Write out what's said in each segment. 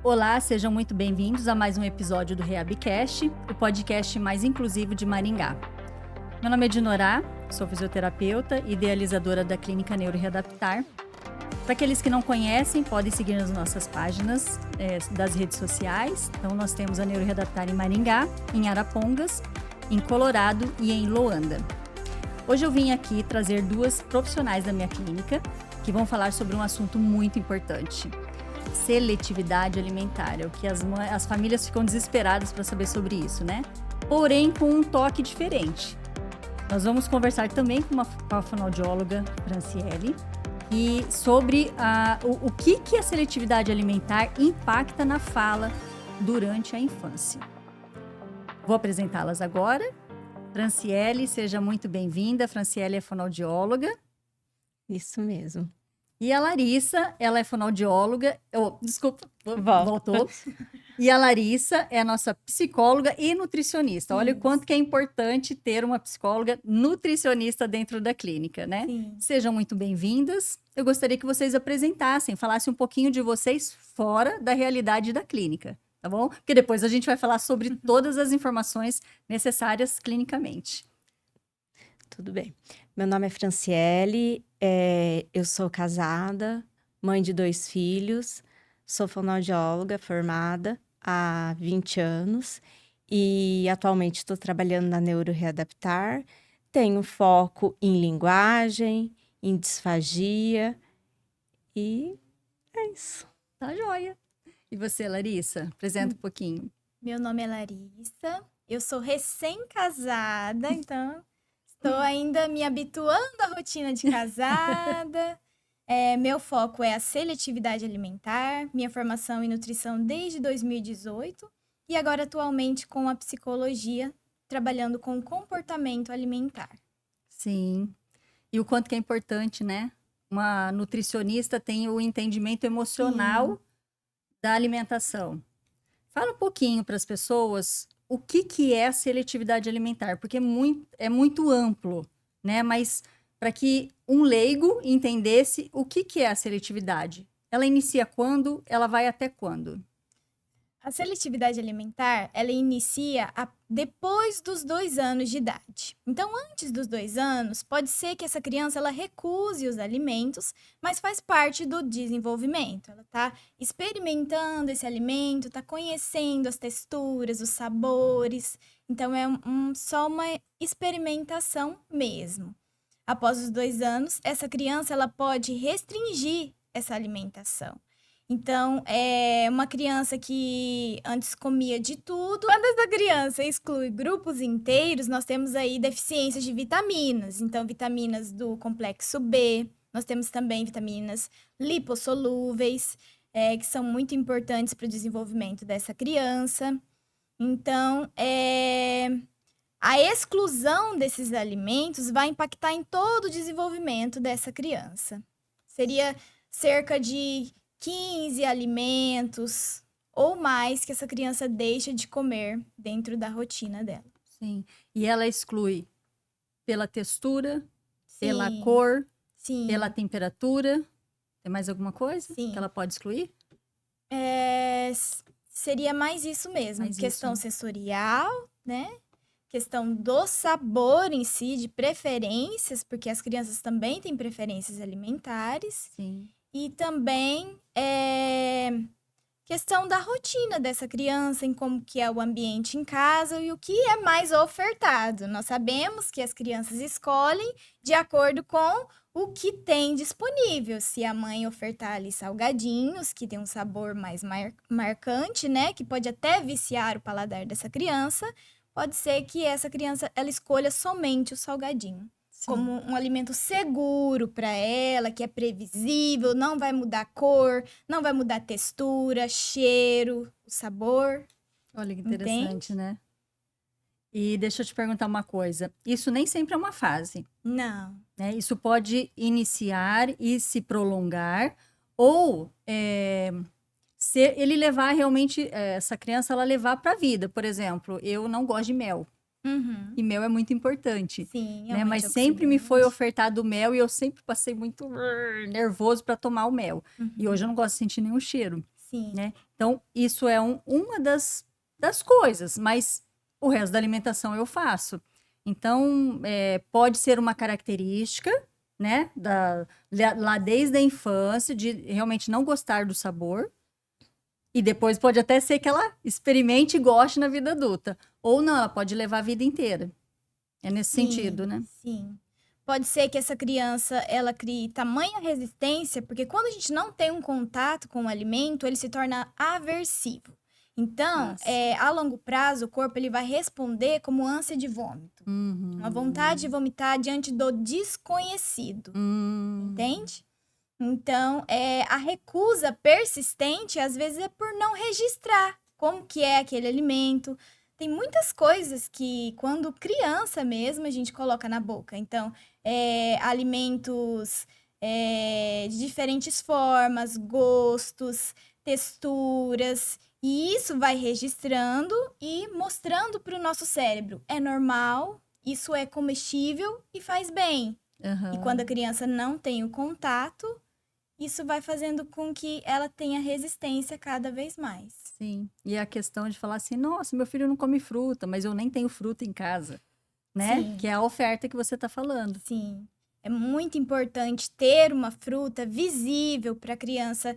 Olá, sejam muito bem-vindos a mais um episódio do Reabcast, o podcast mais inclusivo de Maringá. Meu nome é Dinorá, sou fisioterapeuta e idealizadora da Clínica Neuroreadaptar. Para aqueles que não conhecem, podem seguir nas nossas páginas das redes sociais. Então, nós temos a Neuroreadaptar em Maringá, em Arapongas, em Colorado e em Loanda. Hoje eu vim aqui trazer duas profissionais da minha clínica que vão falar sobre um assunto muito importante. Seletividade alimentar, é o que as famílias ficam desesperadas para saber sobre isso, né? Porém, com um toque diferente. Nós vamos conversar também com a fonoaudióloga Franciele e sobre o que a seletividade alimentar impacta na fala durante a infância. Vou apresentá-las agora. Franciele, seja muito bem-vinda. Franciele é fonoaudióloga. Isso mesmo. E a Larissa, ela é fonoaudióloga. Desculpa, voltou. E a Larissa é a nossa psicóloga e nutricionista. Olha o quanto que é importante ter uma psicóloga nutricionista dentro da clínica, né? Sim. Sejam muito bem-vindas. Eu gostaria que vocês apresentassem, falassem um pouquinho de vocês fora da realidade da clínica, tá bom? Porque depois a gente vai falar sobre todas as informações necessárias clinicamente. Tudo bem. Meu nome é Franciele, eu sou casada, mãe de 2 filhos, sou fonoaudióloga formada há 20 anos e atualmente estou trabalhando na Neuroreadaptar. Tenho foco em linguagem, em disfagia e é isso. Tá joia. E você, Larissa? Apresenta um pouquinho. Meu nome é Larissa, eu sou recém-casada, então estou ainda me habituando à rotina de casada. Meu foco é a seletividade alimentar, minha formação em nutrição desde 2018 e agora atualmente com a psicologia, trabalhando com comportamento alimentar. Sim. E o quanto que é importante, né? Uma nutricionista tem o entendimento emocional da alimentação. Fala um pouquinho para as pessoas o que é a seletividade alimentar, porque é muito amplo, né? Mas para que um leigo entendesse o que é a seletividade. Ela inicia quando? Ela vai até quando? A seletividade alimentar, ela inicia depois dos 2 anos de idade. Então, antes dos 2 anos, pode ser que essa criança ela recuse os alimentos, mas faz parte do desenvolvimento. Ela está experimentando esse alimento, está conhecendo as texturas, os sabores. Então, é só uma experimentação mesmo. Após os 2 anos, essa criança ela pode restringir essa alimentação. Então, é uma criança que antes comia de tudo. Quando essa criança exclui grupos inteiros, nós temos aí deficiências de vitaminas. Então, vitaminas do complexo B. Nós temos também vitaminas lipossolúveis, que são muito importantes para o desenvolvimento dessa criança. Então, a exclusão desses alimentos vai impactar em todo o desenvolvimento dessa criança. Seria cerca de 15 alimentos ou mais que essa criança deixa de comer dentro da rotina dela. Sim. E ela exclui pela textura, pela cor, pela temperatura. Tem mais alguma coisa que ela pode excluir? Seria mais isso mesmo. Questão sensorial, né? Questão do sabor em si, de preferências, porque as crianças também têm preferências alimentares. Sim. E também questão da rotina dessa criança, em como que é o ambiente em casa e o que é mais ofertado. Nós sabemos que as crianças escolhem de acordo com o que tem disponível. Se a mãe ofertar ali salgadinhos, que tem um sabor mais marcante, né? Que pode até viciar o paladar dessa criança, pode ser que essa criança ela escolha somente o salgadinho. Como um alimento seguro para ela, que é previsível, não vai mudar a cor, não vai mudar a textura, cheiro, o sabor. Olha que interessante, né? E deixa eu te perguntar uma coisa. Isso nem sempre é uma fase. Não. Né? Isso pode iniciar e se prolongar, ou se ele levar realmente, essa criança, ela levar para a vida. Por exemplo, eu não gosto de mel. Uhum. E mel é muito importante. Sim, né? Mas sempre me foi ofertado mel e eu sempre passei muito nervoso para tomar o mel. Uhum. E hoje eu não gosto de sentir nenhum cheiro. Sim. Né? Então, isso é uma das coisas, mas o resto da alimentação eu faço. Então, pode ser uma característica, né, lá desde a infância, de realmente não gostar do sabor, e depois pode até ser que ela experimente e goste na vida adulta. Ou não, ela pode levar a vida inteira. É nesse sentido, né? Sim. Pode ser que essa criança, ela crie tamanha resistência, porque quando a gente não tem um contato com o alimento, ele se torna aversivo. Então, Nossa. a longo prazo, o corpo ele vai responder como ânsia de vômito. Uma vontade de vomitar diante do desconhecido. Entende? Então, a recusa persistente, às vezes, é por não registrar como que é aquele alimento. Tem muitas coisas que, quando criança mesmo, a gente coloca na boca. Então, alimentos de diferentes formas, gostos, texturas. E isso vai registrando e mostrando para o nosso cérebro. É normal, isso é comestível e faz bem. E quando a criança não tem o contato, isso vai fazendo com que ela tenha resistência cada vez mais. Sim. E a questão de falar assim, nossa, meu filho não come fruta, mas eu nem tenho fruta em casa, né? Sim. Que é a oferta que você está falando. Sim. É muito importante ter uma fruta visível para a criança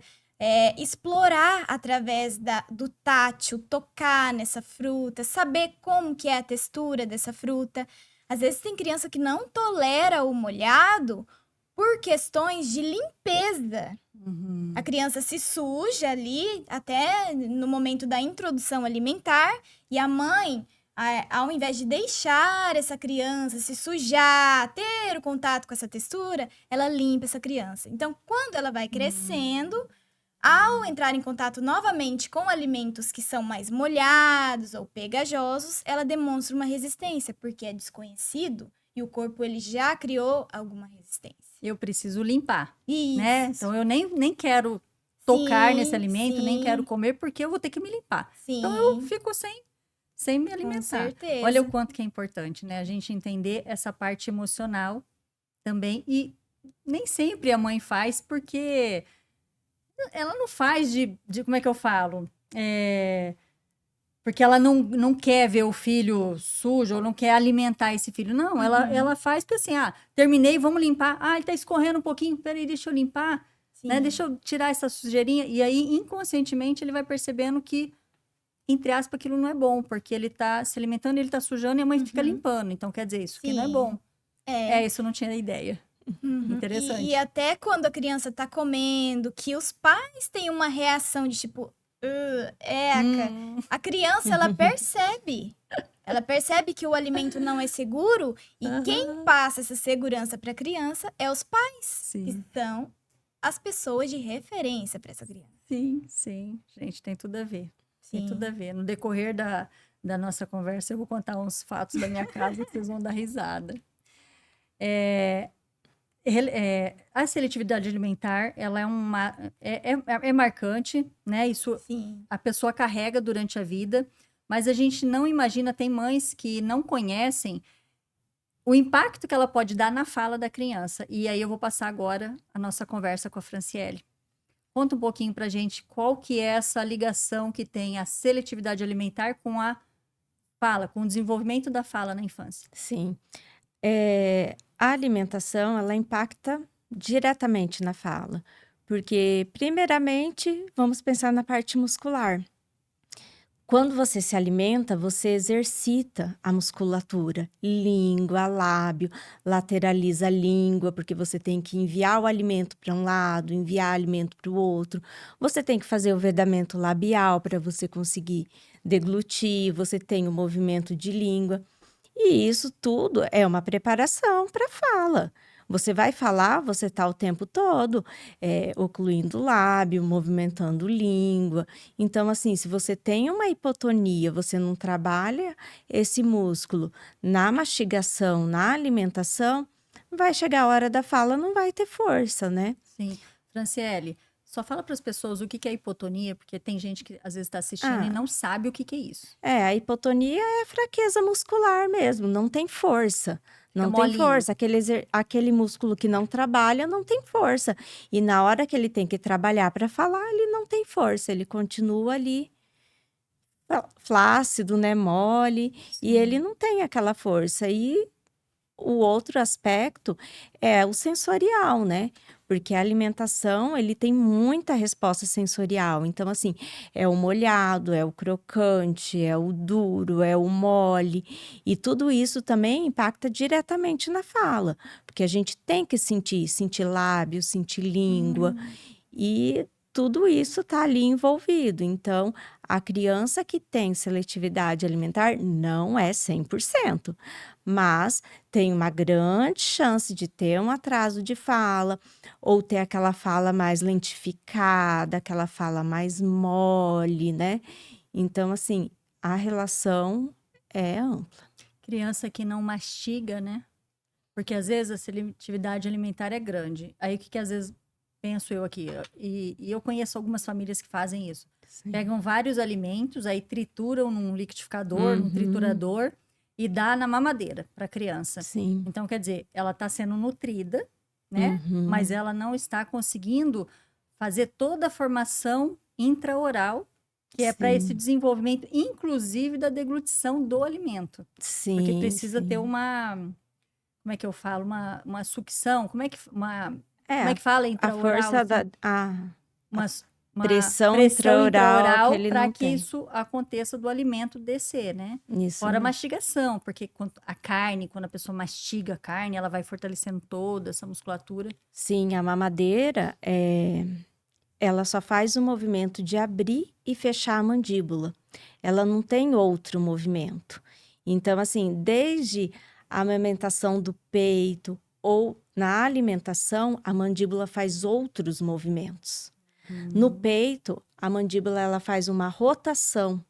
explorar através do tátil, tocar nessa fruta, saber como que é a textura dessa fruta. Às vezes tem criança que não tolera o molhado por questões de limpeza. A criança se suja ali, até no momento da introdução alimentar, e a mãe, ao invés de deixar essa criança se sujar, ter o contato com essa textura, ela limpa essa criança. Então, quando ela vai crescendo, ao entrar em contato novamente com alimentos que são mais molhados ou pegajosos, ela demonstra uma resistência, porque é desconhecido e o corpo ele já criou alguma resistência. Eu preciso limpar, Isso. né? Então, eu nem quero tocar nesse alimento, nem sim. quero comer, porque eu vou ter que me limpar. Sim. Então, eu fico sem me alimentar. Com certeza. Olha o quanto que é importante, né? A gente entender essa parte emocional também. E nem sempre a mãe faz, porque ela não faz de como é que eu falo? Porque ela não quer ver o filho sujo ou não quer alimentar esse filho. Não, ela faz porque assim, terminei, vamos limpar. Ele tá escorrendo um pouquinho, peraí, deixa eu limpar, né? Deixa eu tirar essa sujeirinha. E aí, inconscientemente, ele vai percebendo que, entre aspas, aquilo não é bom, porque ele tá se alimentando, ele tá sujando e a mãe fica limpando. Então, quer dizer, isso que não é bom. Isso eu não tinha ideia. Interessante. E até quando a criança tá comendo, que os pais têm uma reação de tipo, a criança, ela percebe. Ela percebe que o alimento não é seguro e quem passa essa segurança para a criança é os pais. Sim. Que são as pessoas de referência para essa criança. Sim. Gente, tem tudo a ver. Sim. Tem tudo a ver. No decorrer da nossa conversa, eu vou contar uns fatos da minha casa que vocês vão dar risada. A seletividade alimentar, ela é marcante, né? Isso Sim. a pessoa carrega durante a vida, mas a gente não imagina, tem mães que não conhecem o impacto que ela pode dar na fala da criança. E aí eu vou passar agora a nossa conversa com a Franciele. Conta um pouquinho pra gente qual que é essa ligação que tem a seletividade alimentar com a fala, com o desenvolvimento da fala na infância. Sim. A alimentação, ela impacta diretamente na fala. Porque, primeiramente, vamos pensar na parte muscular. Quando você se alimenta, você exercita a musculatura, língua, lábio, lateraliza a língua, porque você tem que enviar o alimento para um lado, enviar alimento para o outro. Você tem que fazer o vedamento labial para você conseguir deglutir, você tem o movimento de língua. E isso tudo é uma preparação para a fala. Você vai falar, você está o tempo todo ocluindo o lábio, movimentando língua. Então, assim, se você tem uma hipotonia, você não trabalha esse músculo na mastigação, na alimentação, vai chegar a hora da fala, não vai ter força, né? Sim. Franciele, Só fala para as pessoas o que que é hipotonia, porque tem gente que às vezes está assistindo e não sabe o que que é isso. A hipotonia é fraqueza muscular mesmo, não tem força. Não tem molinho. força. Aquele músculo que não trabalha não tem força. E na hora que ele tem que trabalhar para falar, ele não tem força. Ele continua ali flácido, né, mole, e ele não tem aquela força. E o outro aspecto é o sensorial, né? Porque a alimentação, ele tem muita resposta sensorial. Então, assim, é o molhado, é o crocante, é o duro, é o mole. E tudo isso também impacta diretamente na fala. Porque a gente tem que sentir lábio, sentir língua. E tudo isso está ali envolvido. Então, a criança que tem seletividade alimentar não é 100%, mas tem uma grande chance de ter um atraso de fala, ou ter aquela fala mais lentificada, aquela fala mais mole, né? Então, assim, a relação é ampla. Criança que não mastiga, né? Porque às vezes a seletividade alimentar é grande. Aí o que que às vezes penso eu aqui? E eu conheço algumas famílias que fazem isso. Sim. Pegam vários alimentos, aí trituram num liquidificador, num triturador e dá na mamadeira para a criança. Sim. Então, quer dizer, ela está sendo nutrida, né? Mas ela não está conseguindo fazer toda a formação intraoral, que é para esse desenvolvimento, inclusive da deglutição do alimento. Sim. Porque precisa ter uma, como é que eu falo? Uma sucção, como é que fala A intraoral? força assim? Uma pressão intraoral que ele para não que tem. isso aconteça do alimento descer, né? Isso Fora a mesmo. mastigação, porque a carne, quando a pessoa mastiga a carne, ela vai fortalecendo toda essa musculatura. Sim, a mamadeira, ela só faz o movimento de abrir e fechar a mandíbula. Ela não tem outro movimento. Então, assim, desde a amamentação do peito ou na alimentação, a mandíbula faz outros movimentos. No peito, a mandíbula ela faz uma rotação.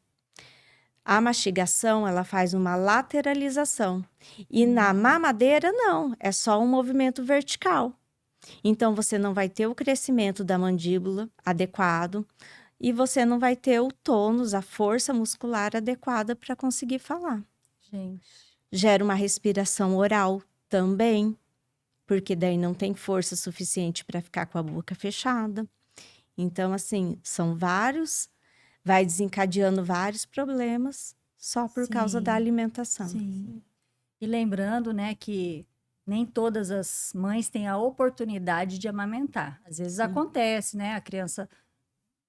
A mastigação, ela faz uma lateralização. E na mamadeira, não. É só um movimento vertical. Então, você não vai ter o crescimento da mandíbula adequado e você não vai ter o tônus, a força muscular adequada para conseguir falar. Gente. Gera uma respiração oral também, porque daí não tem força suficiente para ficar com a boca fechada. Então, assim, são vários, vai desencadeando vários problemas só por causa da alimentação. Sim. E lembrando, né, que nem todas as mães têm a oportunidade de amamentar. Às vezes acontece, né, a criança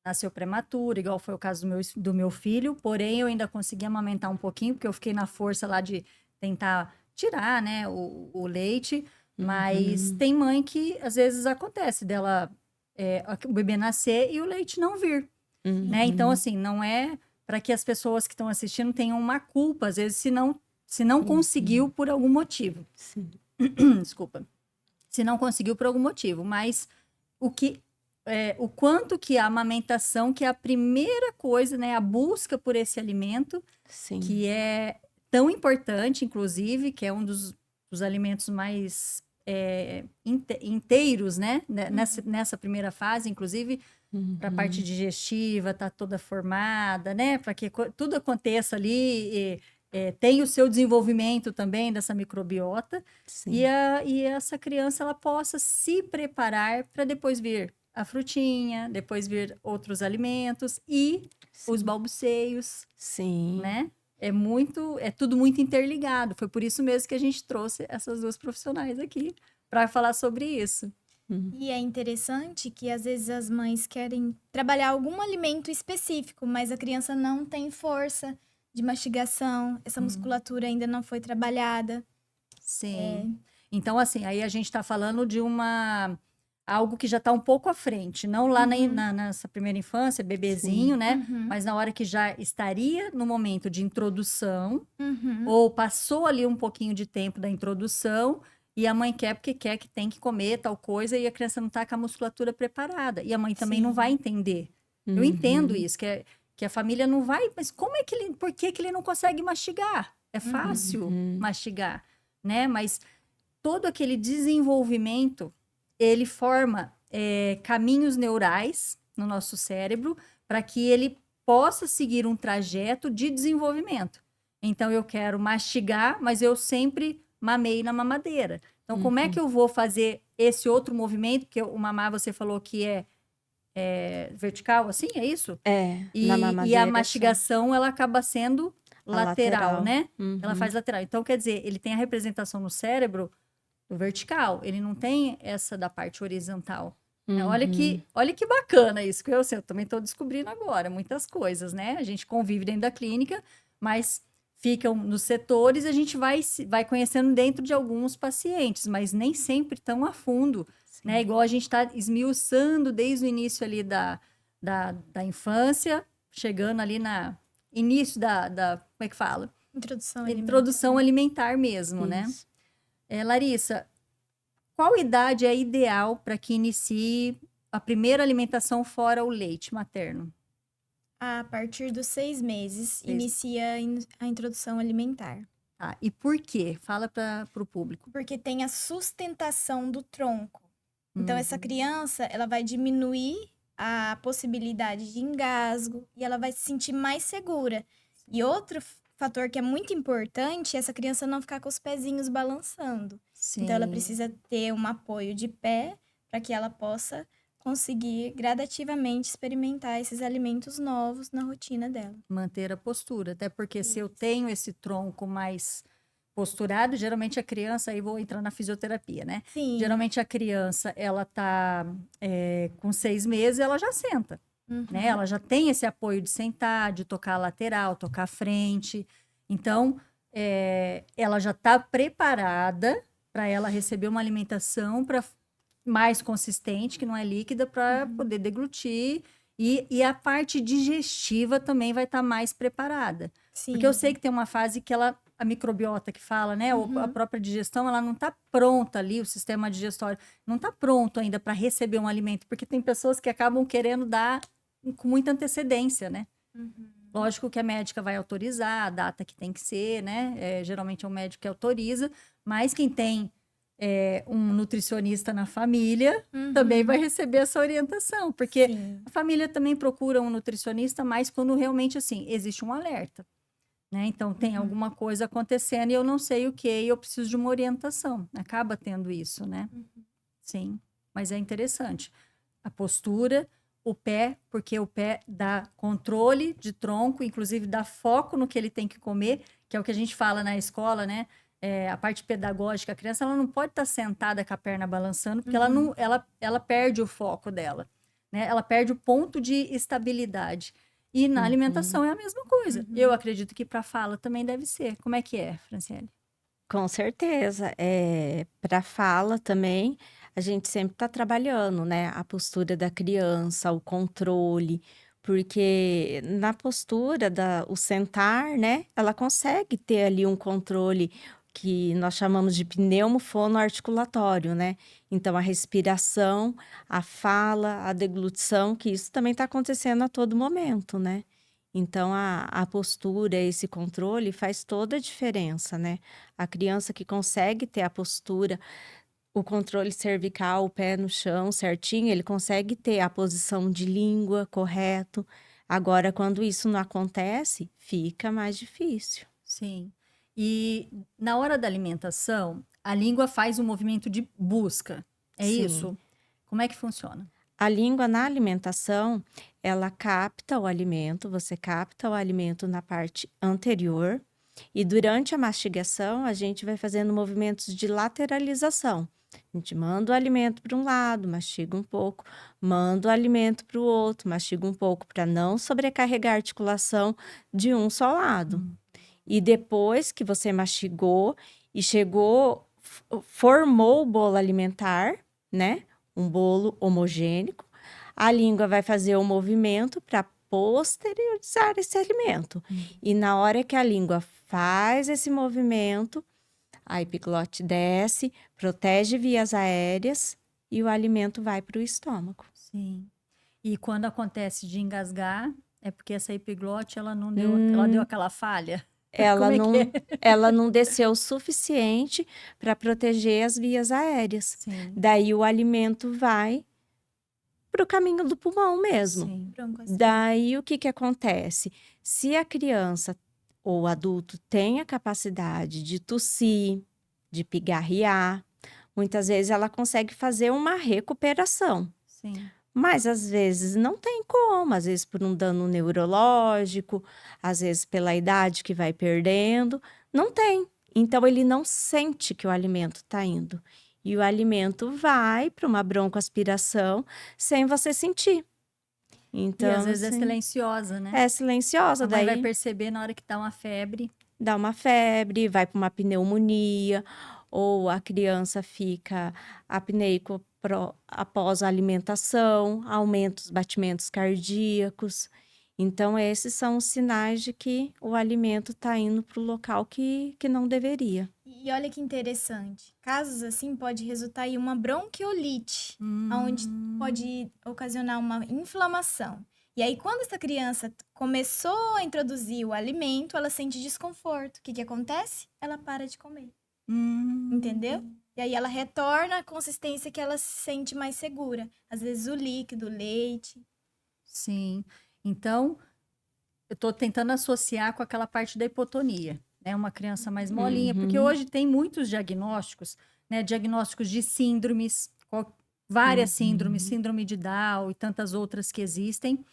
nasceu prematura, igual foi o caso do meu filho, porém eu ainda consegui amamentar um pouquinho, porque eu fiquei na força lá de tentar tirar, né, o leite, mas tem mãe que às vezes acontece dela o bebê nascer e o leite não vir, né? Então, assim, não é para que as pessoas que estão assistindo tenham uma culpa, às vezes, se não conseguiu por algum motivo. Sim. Desculpa. Se não conseguiu por algum motivo, mas o quanto que a amamentação, que é a primeira coisa, né? A busca por esse alimento, Sim. que é tão importante, inclusive, que é um dos alimentos mais inteiros, né? Nessa primeira fase, inclusive, para a parte digestiva, tá toda formada, né? Para que tudo aconteça ali, tem o seu desenvolvimento também dessa microbiota. Sim. E essa criança, ela possa se preparar para depois vir a frutinha, depois vir outros alimentos e os balbuceios, Sim. né? É tudo muito interligado. Foi por isso mesmo que a gente trouxe essas duas profissionais aqui para falar sobre isso. E é interessante que às vezes as mães querem trabalhar algum alimento específico, mas a criança não tem força de mastigação, essa musculatura ainda não foi trabalhada. Sim. Então, assim, aí a gente está falando de algo que já está um pouco à frente, não lá nessa primeira infância, bebezinho, né? Mas na hora que já estaria no momento de introdução, ou passou ali um pouquinho de tempo da introdução, e a mãe quer porque quer que tem que comer tal coisa, e a criança não está com a musculatura preparada. E a mãe também não vai entender. Eu entendo isso, que a família não vai, mas por que ele não consegue mastigar? É fácil mastigar, né? Mas todo aquele desenvolvimento, ele forma caminhos neurais no nosso cérebro para que ele possa seguir um trajeto de desenvolvimento. Então, eu quero mastigar, mas eu sempre mamei na mamadeira. Então, como é que eu vou fazer esse outro movimento? Porque o mamar, você falou que é vertical, assim, é isso? Na mamadeira. E a mastigação, ela acaba sendo lateral, né? Uhum. Ela faz lateral. Então, quer dizer, ele tem a representação no cérebro vertical. Ele não tem essa da parte horizontal. Uhum. Olha que bacana isso, que eu também estou descobrindo agora muitas coisas, né? A gente convive dentro da clínica, mas ficam nos setores e a gente vai conhecendo dentro de alguns pacientes, mas nem sempre tão a fundo, né? Igual a gente está esmiuçando desde o início ali da infância, chegando ali na início como é que fala? Introdução alimentar mesmo, né? Larissa, qual idade é ideal para que inicie a primeira alimentação fora o leite materno? A partir dos 6 meses, inicia a introdução alimentar. E por quê? Fala para o público. Porque tem a sustentação do tronco. Então, essa criança, ela vai diminuir a possibilidade de engasgo e ela vai se sentir mais segura. E outro fator que é muito importante é essa criança não ficar com os pezinhos balançando. Sim. Então, ela precisa ter um apoio de pé para que ela possa conseguir gradativamente experimentar esses alimentos novos na rotina dela. Manter a postura, até porque se eu tenho esse tronco mais posturado, geralmente a criança, aí vou entrar na fisioterapia, né? Sim. Geralmente a criança, ela tá com 6 meses, ela já senta, né? Ela já tem esse apoio de sentar, de tocar a lateral, tocar a frente. Então, ela já está preparada para ela receber uma alimentação mais consistente, que não é líquida, para poder deglutir. E a parte digestiva também vai estar mais preparada. Sim. Porque eu sei que tem uma fase que a microbiota que fala, né? A própria digestão, ela não está pronta ali, o sistema digestório não está pronto ainda para receber um alimento. Porque tem pessoas que acabam querendo dar com muita antecedência, né? Lógico que a médica vai autorizar a data que tem que ser, né? Geralmente é o médico que autoriza, mas quem tem um nutricionista na família também vai receber essa orientação, porque a família também procura um nutricionista, mas quando realmente, assim, existe um alerta, né? Então, tem alguma coisa acontecendo e eu não sei o que, e eu preciso de uma orientação. Acaba tendo isso, né? Sim, mas é interessante. A postura, o pé, porque o pé dá controle de tronco, inclusive dá foco no que ele tem que comer, que é o que a gente fala na escola, né? A parte pedagógica, a criança ela não pode estar sentada com a perna balançando, porque ela perde o foco dela, né? Ela perde o ponto de estabilidade. E na alimentação é a mesma coisa. Eu acredito que para fala também deve ser. Como é que é, Franciele? Com certeza. Para fala também, a gente sempre está trabalhando, né? A postura da criança, o controle, porque na postura, o sentar, né? Ela consegue ter ali um controle que nós chamamos de pneumofonoarticulatório, né? Então, a respiração, a fala, a deglutição, que isso também está acontecendo a todo momento, né? Então, a postura, esse controle faz toda a diferença, né? A criança que consegue ter a postura, o controle cervical, o pé no chão certinho, ele consegue ter a posição de língua correto. Agora, quando isso não acontece, fica mais difícil. Sim. E na hora da alimentação, a língua faz um movimento de busca. É Sim. isso? Como é que funciona? A língua na alimentação, ela capta o alimento, você capta o alimento na parte anterior e durante a mastigação a gente vai fazendo movimentos de lateralização. A gente manda o alimento para um lado, mastiga um pouco, manda o alimento para o outro, mastiga um pouco para não sobrecarregar a articulação de um só lado. E depois que você mastigou e formou o bolo alimentar, né? Um bolo homogêneo, a língua vai fazer o movimento para posteriorizar esse alimento. E na hora que a língua faz esse movimento, a epiglote desce, protege vias aéreas e o alimento vai para o estômago. Sim. E quando acontece de engasgar, é porque essa epiglote, ela não deu, ela deu aquela falha? Ela não desceu o suficiente para proteger as vias aéreas. Sim. Daí o alimento vai para o caminho do pulmão mesmo. Sim. Broncoaspiração. Daí, o que que acontece? Se a criança ou adulto tem a capacidade de tossir, de pigarrear, muitas vezes ela consegue fazer uma recuperação. Sim. Mas às vezes não tem como, às vezes por um dano neurológico, às vezes pela idade que vai perdendo, não tem. Então ele não sente que o alimento está indo. E o alimento vai para uma broncoaspiração sem você sentir. Então, E às vezes é assim, silenciosa, né? é silenciosa, A mãe vai daí perceber na hora que dá uma febre. dá uma febre, vai para uma pneumonia, ou a criança fica apneico após a alimentação, aumenta os batimentos cardíacos. Então, esses são os sinais de que o alimento está indo para o local que não deveria. E olha que interessante. Casos assim pode resultar em uma bronquiolite, onde pode ocasionar uma inflamação. E aí, quando essa criança começou a introduzir o alimento, ela sente desconforto. O que que acontece? Ela para de comer, entendeu? E aí ela retorna à consistência que ela se sente mais segura. Às vezes o líquido, o leite. Sim. Então, eu tô tentando associar com aquela parte da hipotonia, né? Uma criança mais molinha, porque hoje tem muitos diagnósticos, né? Diagnósticos de síndromes, várias síndromes, síndrome de Down e tantas outras que existem.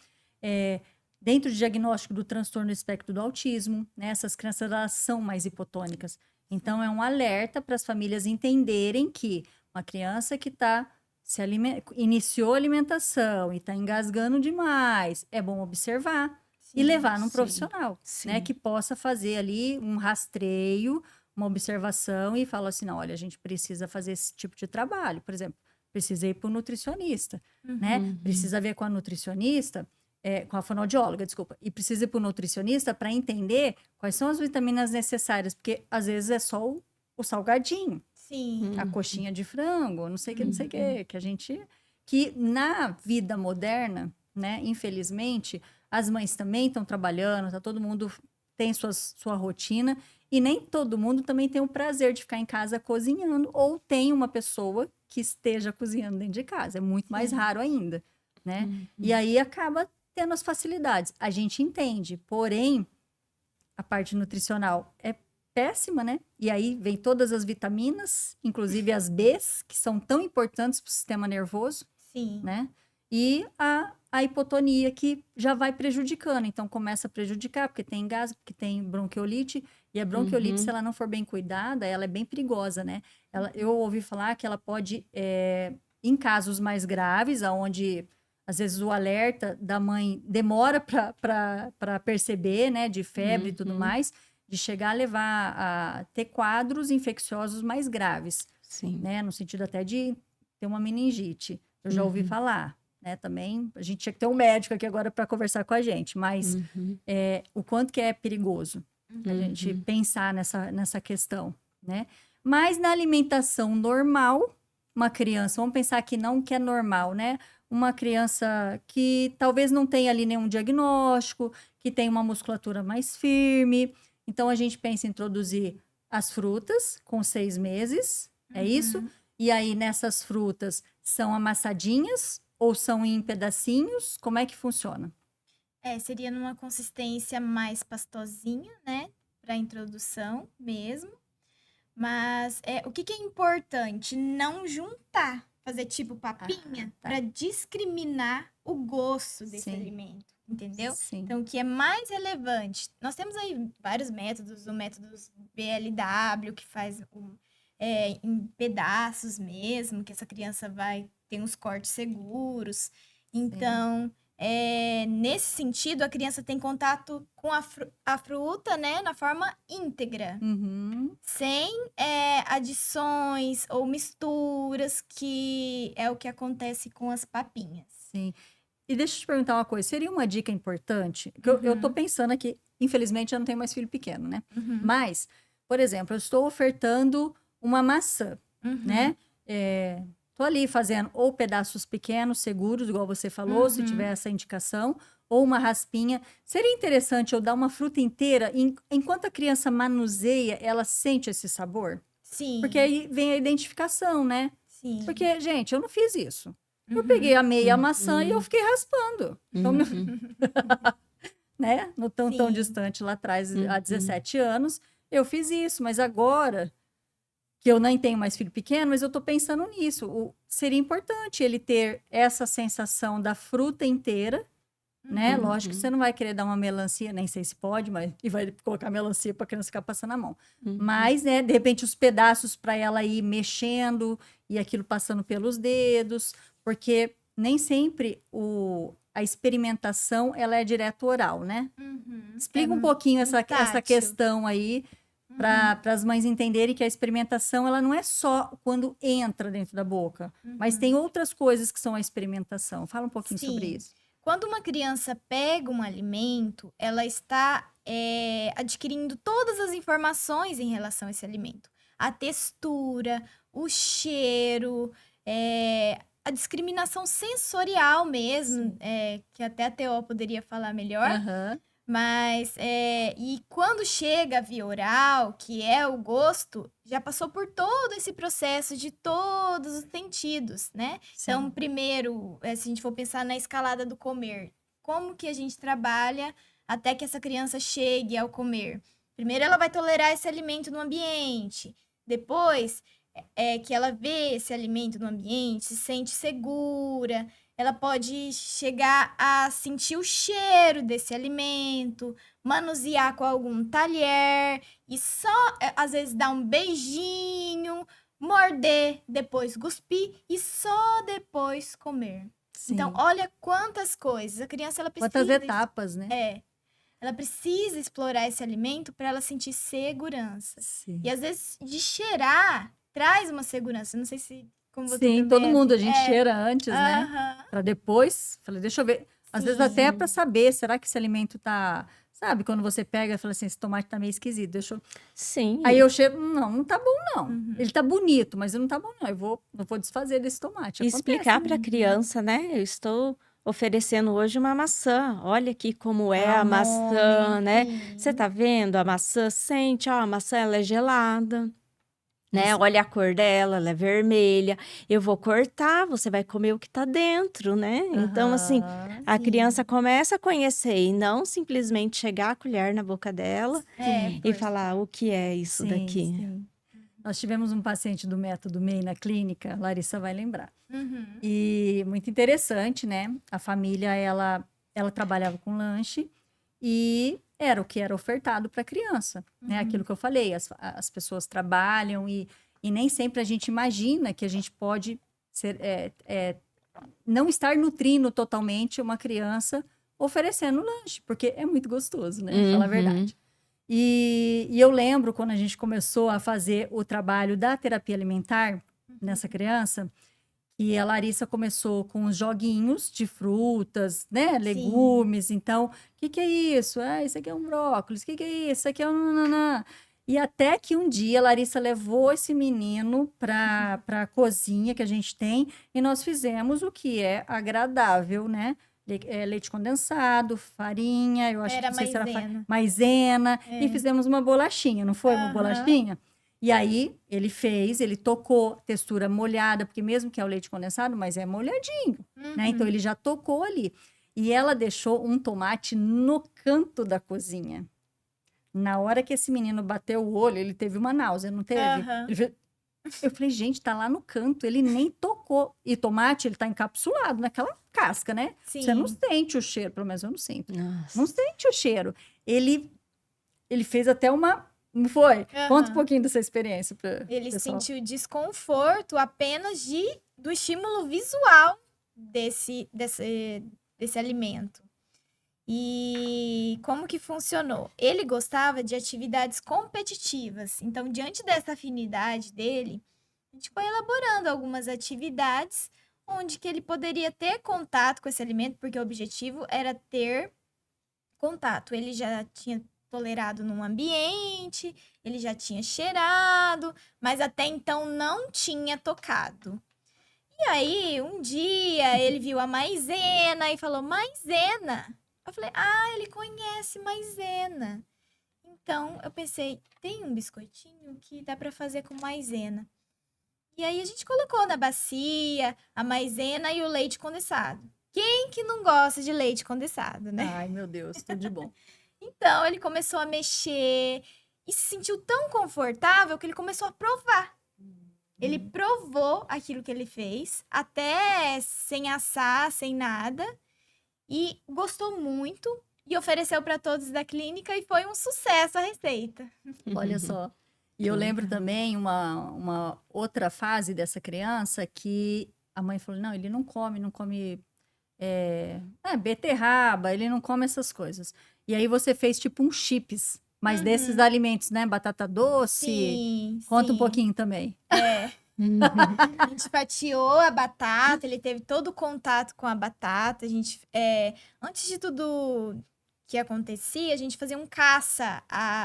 Dentro do diagnóstico do transtorno do espectro do autismo, né? Essas crianças, elas são mais hipotônicas. Então, é um alerta para as famílias entenderem que uma criança que iniciou a alimentação e está engasgando demais, é bom observar e levar num sim, profissional, né? sim. Que possa fazer ali um rastreio, uma observação e falar assim, não, olha, a gente precisa fazer esse tipo de trabalho. Por exemplo, precisa ir para o nutricionista, né? Precisa ver com a nutricionista, com a fonoaudióloga, desculpa, e precisa ir para o nutricionista para entender quais são as vitaminas necessárias, porque às vezes é só o salgadinho, Sim. a coxinha de frango, não sei o que, não sei o que na vida moderna, né, infelizmente, as mães também estão trabalhando, tá, todo mundo tem sua rotina, e nem todo mundo também tem o prazer de ficar em casa cozinhando, ou tem uma pessoa que esteja cozinhando dentro de casa, é muito mais raro ainda, né? E aí acaba tendo as facilidades. A gente entende, porém, a parte nutricional é péssima, né? E aí vem todas as vitaminas, inclusive as Bs, que são tão importantes para o sistema nervoso, Sim. né? E a hipotonia, que já vai prejudicando. Então, começa a prejudicar, porque tem engasgo, porque tem bronquiolite. E a bronquiolite, se ela não for bem cuidada, ela é bem perigosa, né? Eu ouvi falar que ela pode, em casos mais graves, onde às vezes o alerta da mãe demora para perceber, né? De febre e tudo mais, de chegar a levar a ter quadros infecciosos mais graves, Sim. né? No sentido até de ter uma meningite. Eu já ouvi falar, né? Também, a gente tinha que ter um médico aqui agora para conversar com a gente, mas o quanto que é perigoso a gente pensar nessa questão, né? Mas na alimentação normal, uma criança, vamos pensar que não que é normal, né? Uma criança que talvez não tenha ali nenhum diagnóstico, que tem uma musculatura mais firme. Então, a gente pensa em introduzir as frutas com 6 meses, é isso? E aí, nessas frutas, são amassadinhas ou são em pedacinhos? Como é que funciona? Seria numa consistência mais pastosinha, né? Para introdução mesmo. Mas o que é importante? Não juntar, fazer tipo papinha, para discriminar o gosto desse alimento, entendeu? Sim. Então, o que é mais relevante? Nós temos aí vários métodos, o método BLW, que faz em pedaços mesmo, que essa criança tem uns cortes seguros. Então, nesse sentido, a criança tem contato com a fruta, né, na forma íntegra, sem adições ou misturas, que é o que acontece com as papinhas. Sim. E deixa eu te perguntar uma coisa, seria uma dica importante? Que eu tô pensando aqui, infelizmente eu não tenho mais filho pequeno, né? Mas, por exemplo, eu estou ofertando uma maçã, né? Tô ali fazendo ou pedaços pequenos, seguros, igual você falou, se tiver essa indicação, ou uma raspinha. Seria interessante eu dar uma fruta inteira, enquanto a criança manuseia, ela sente esse sabor? Sim. Porque aí vem a identificação, né? Sim. Porque, gente, eu não fiz isso. Eu peguei a meia maçã e eu fiquei raspando. Então, né? Não tão distante lá atrás, há 17 anos, eu fiz isso. Mas agora, que eu nem tenho mais filho pequeno, mas eu tô pensando nisso. Seria importante ele ter essa sensação da fruta inteira, né? Lógico que você não vai querer dar uma melancia, nem sei se pode, mas e vai colocar melancia para a criança ficar passando a mão. Mas, né, de repente, os pedaços para ela ir mexendo e aquilo passando pelos dedos, porque nem sempre a experimentação ela é direto oral, né? Explica um pouquinho essa questão aí para as mães entenderem que a experimentação ela não é só quando entra dentro da boca, mas tem outras coisas que são a experimentação. Fala um pouquinho sobre isso. Quando uma criança pega um alimento, ela está adquirindo todas as informações em relação a esse alimento. A textura, o cheiro, a discriminação sensorial mesmo, que até a Teó poderia falar melhor. Mas, e quando chega a via oral, que é o gosto, já passou por todo esse processo de todos os sentidos, né? Sim. Então, primeiro, se a gente for pensar na escalada do comer, como que a gente trabalha até que essa criança chegue ao comer? Primeiro, ela vai tolerar esse alimento no ambiente. Depois, que ela vê esse alimento no ambiente, se sente segura. Ela pode chegar a sentir o cheiro desse alimento, manusear com algum talher e só, às vezes, dar um beijinho, morder, depois cuspir e só depois comer. Sim. Então, olha quantas coisas. A criança, ela precisa... Quantas etapas, né? Ela precisa explorar esse alimento para ela sentir segurança. Sim. E, às vezes, de cheirar, traz uma segurança. Não sei se... Sim, todo mundo, a gente cheira antes, né? Para depois, falei, deixa eu ver. Às vezes até para saber, será que esse alimento tá... Sabe, quando você pega e fala assim, esse tomate tá meio esquisito, deixa eu... Sim. Aí eu cheiro, não tá bom não. Ele tá bonito, mas não tá bom não. Eu vou desfazer desse tomate. E explicar para a criança, né? Eu estou oferecendo hoje uma maçã. Olha aqui como é a maçã, né? Você tá vendo a maçã? Sente, ó, a maçã ela é gelada. Né? Olha a cor dela, ela é vermelha. Eu vou cortar, você vai comer o que tá dentro, né? Então, assim, a criança começa a conhecer e não simplesmente chegar a colher na boca dela e falar o que é isso daqui. Sim. Nós tivemos um paciente do método MEI na clínica, Larissa vai lembrar. E muito interessante, né? A família, ela trabalhava com lanche e era o que era ofertado para a criança, né? Aquilo que eu falei, as pessoas trabalham e nem sempre a gente imagina que a gente pode não estar nutrindo totalmente uma criança oferecendo lanche, porque é muito gostoso, né? Fala a verdade. E eu lembro quando a gente começou a fazer o trabalho da terapia alimentar nessa criança, e a Larissa começou com os joguinhos de frutas, né? Legumes. Então, o que é isso? Isso aqui é um brócolis. O que é isso? Isso aqui é um nananã. E até que um dia a Larissa levou esse menino para a cozinha que a gente tem e nós fizemos o que é agradável, né? Leite condensado, farinha, eu acho que não sei se era maisena. E fizemos uma bolachinha, não foi uma bolachinha? E aí, ele tocou, textura molhada, porque mesmo que é o leite condensado, mas é molhadinho, né? Então, ele já tocou ali. E ela deixou um tomate no canto da cozinha. Na hora que esse menino bateu o olho, ele teve uma náusea, não teve? Eu falei, gente, tá lá no canto, ele nem tocou. E tomate, ele tá encapsulado naquela casca, né? Sim. Você não sente o cheiro, pelo menos eu não sinto. Não sente o cheiro. Ele fez até uma... Não foi? Conta um pouquinho dessa experiência para ele sentiu desconforto apenas do estímulo visual desse alimento. E como que funcionou? Ele gostava de atividades competitivas. Então, diante dessa afinidade dele, a gente foi elaborando algumas atividades onde que ele poderia ter contato com esse alimento, porque o objetivo era ter contato. Ele já tinha tolerado num ambiente, ele já tinha cheirado, mas até então não tinha tocado. E aí, um dia, ele viu a maisena e falou, maisena. Eu falei, ele conhece maisena. Então, eu pensei, tem um biscoitinho que dá para fazer com maisena. E aí a gente colocou na bacia a maisena e o leite condensado. Quem que não gosta de leite condensado, né? Ai, meu Deus, tudo de bom. Então ele começou a mexer e se sentiu tão confortável que ele começou a provar. Ele provou aquilo que ele fez, até sem assar, sem nada, e gostou muito e ofereceu para todos da clínica e foi um sucesso a receita. Olha só. E eu lembro também uma outra fase dessa criança que a mãe falou: não, ele não come beterraba, ele não come essas coisas. E aí você fez tipo um chips, mas desses alimentos, né? Batata doce. Sim, Conta um sim. pouquinho também. A gente fatiou a batata, ele teve todo o contato com a batata. A gente, antes de tudo que acontecia, a gente fazia um caça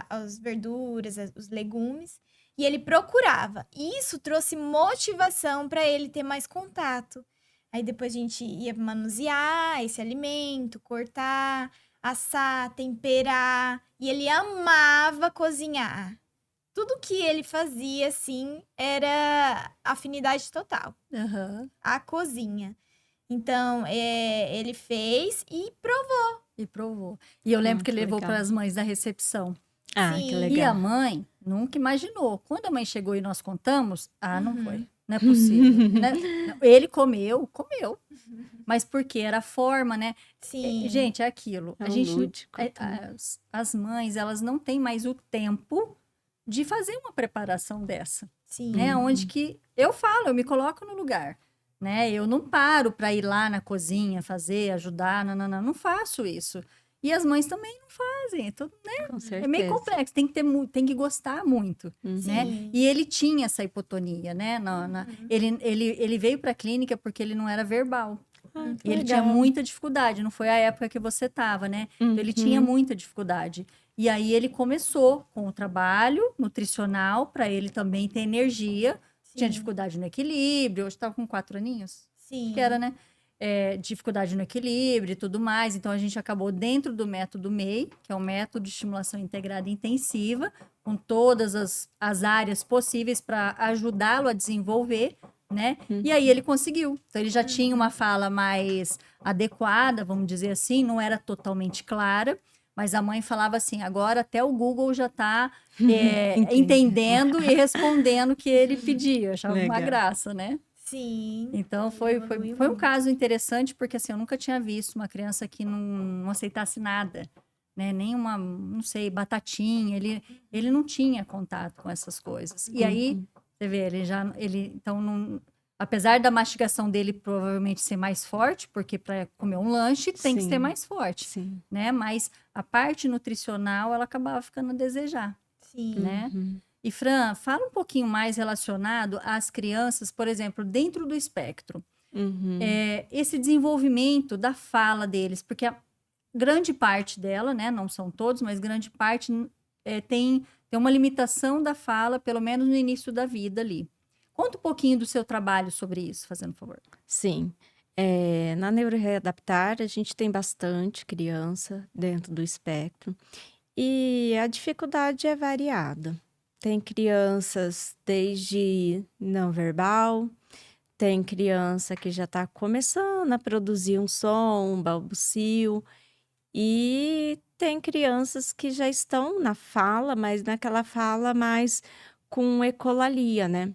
às verduras, os legumes, e ele procurava. E isso trouxe motivação para ele ter mais contato. Aí depois a gente ia manusear esse alimento, cortar, assar, temperar, e ele amava cozinhar. Tudo que ele fazia, assim, era afinidade total. Aham. A cozinha. Então, ele fez e provou. E provou. E eu lembro que ele que levou legal. para as mães da recepção. Ah, Sim. que E a legal. mãe nunca imaginou. Quando a mãe chegou e nós contamos, não foi. Não é possível. Né? Não, ele comeu. Mas porque era a forma, né? Sim. Gente, é aquilo. É A o gente, lúdico também. as mães, elas não têm mais o tempo de fazer uma preparação dessa, Sim. né? Onde que eu falo, eu me coloco no lugar, né? Eu não paro para ir lá na cozinha fazer, ajudar, não faço isso. E as mães também não fazem. Então, Com é meio certeza. complexo, tem que gostar muito, né? Sim. E ele tinha essa hipotonia, né? Ele veio para a clínica porque ele não era verbal. Ah, que E ele tinha legal. muita dificuldade, não foi a época que você estava, né? Então, ele tinha muita dificuldade. E aí ele começou com o trabalho nutricional para ele também ter energia. Tinha Sim. dificuldade no equilíbrio, hoje estava com 4 aninhos. Sim. Acho que era, né? Dificuldade no equilíbrio e tudo mais. Então, a gente acabou dentro do método MEI, que é um método de estimulação integrada intensiva, com todas as áreas possíveis para ajudá-lo a desenvolver, né? E aí ele conseguiu. Então, ele já tinha uma fala mais adequada, vamos dizer assim, não era totalmente clara, mas a mãe falava assim: agora até o Google já está entendendo e respondendo o que ele pedia. Eu achava uma Legal. graça, né? Sim. Então, foi um caso interessante, porque assim, eu nunca tinha visto uma criança que não aceitasse nada, né? Nem uma, não sei, batatinha. Ele não tinha contato com essas coisas. E aí, você vê, então, apesar da mastigação dele provavelmente ser mais forte, porque para comer um lanche tem que Sim. ser mais forte, Sim. né? Mas a parte nutricional, ela acabava ficando a desejar, Sim. né? E Fran, fala um pouquinho mais relacionado às crianças, por exemplo, dentro do espectro. Esse desenvolvimento da fala deles, porque a grande parte dela, né, não são todos, mas grande parte tem uma limitação da fala, pelo menos no início da vida ali. Conta um pouquinho do seu trabalho sobre isso, fazendo favor. Sim. Na Neuroreadaptar, a gente tem bastante criança dentro do espectro e a dificuldade é variada. Tem crianças desde não verbal, tem criança que já está começando a produzir um som, um balbucio, e tem crianças que já estão na fala, mas naquela fala mais com ecolalia, né?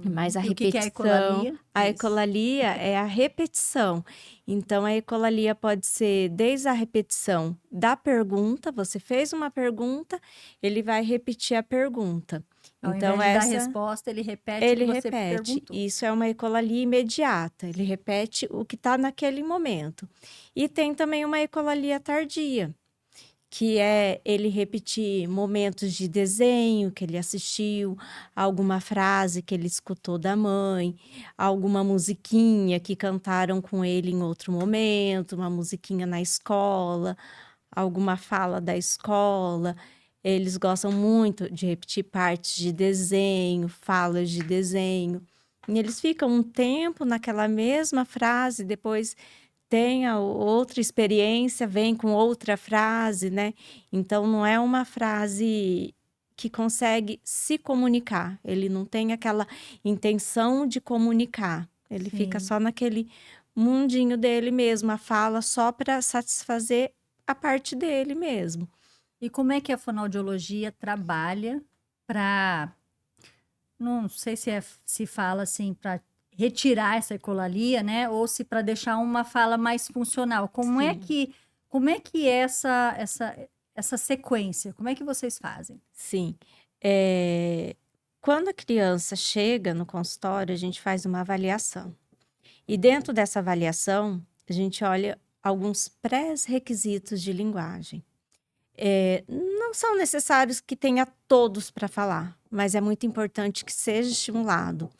Mas a E o que é repetição, ecolalia? a Isso. ecolalia é a repetição. Então, a ecolalia pode ser desde a repetição da pergunta, você fez uma pergunta, ele vai repetir a pergunta. Ao Então, invés de dar essa resposta, ele repete o ele que você repete. perguntou. Isso é uma ecolalia imediata. Ele repete o que está naquele momento. E tem também uma ecolalia tardia, que é ele repetir momentos de desenho que ele assistiu, alguma frase que ele escutou da mãe, alguma musiquinha que cantaram com ele em outro momento, uma musiquinha na escola, alguma fala da escola. Eles gostam muito de repetir partes de desenho, falas de desenho. E eles ficam um tempo naquela mesma frase, depois tem a outra experiência, vem com outra frase, né? Então, não é uma frase que consegue se comunicar. Ele não tem aquela intenção de comunicar. Ele fica Sim. só naquele mundinho dele mesmo, a fala só para satisfazer a parte dele mesmo. E como é que a fonoaudiologia trabalha para, não sei se fala assim, para retirar essa ecolalia, né? Ou se para deixar uma fala mais funcional. Como é Sim. que é essa sequência? Como é que vocês fazem? Sim. Quando a criança chega no consultório, a gente faz uma avaliação. E dentro dessa avaliação, a gente olha alguns pré-requisitos de linguagem. Não são necessários que tenha todos para falar, mas é muito importante que seja estimulado,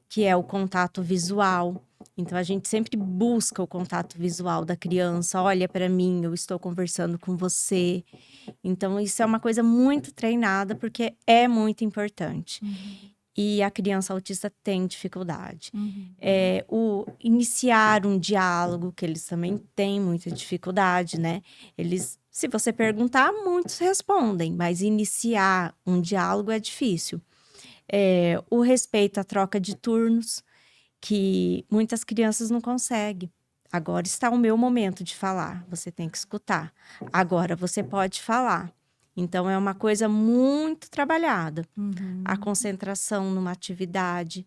que é o contato visual. Então, a gente sempre busca o contato visual da criança. Olha para mim, eu estou conversando com você. Então, isso é uma coisa muito treinada, porque é muito importante. E a criança autista tem dificuldade. O iniciar um diálogo, que eles também têm muita dificuldade, né? Se você perguntar, muitos respondem, mas iniciar um diálogo é difícil. O respeito à troca de turnos, que muitas crianças não conseguem. Agora está o meu momento de falar, você tem que escutar. Agora você pode falar. Então, é uma coisa muito trabalhada. A concentração numa atividade,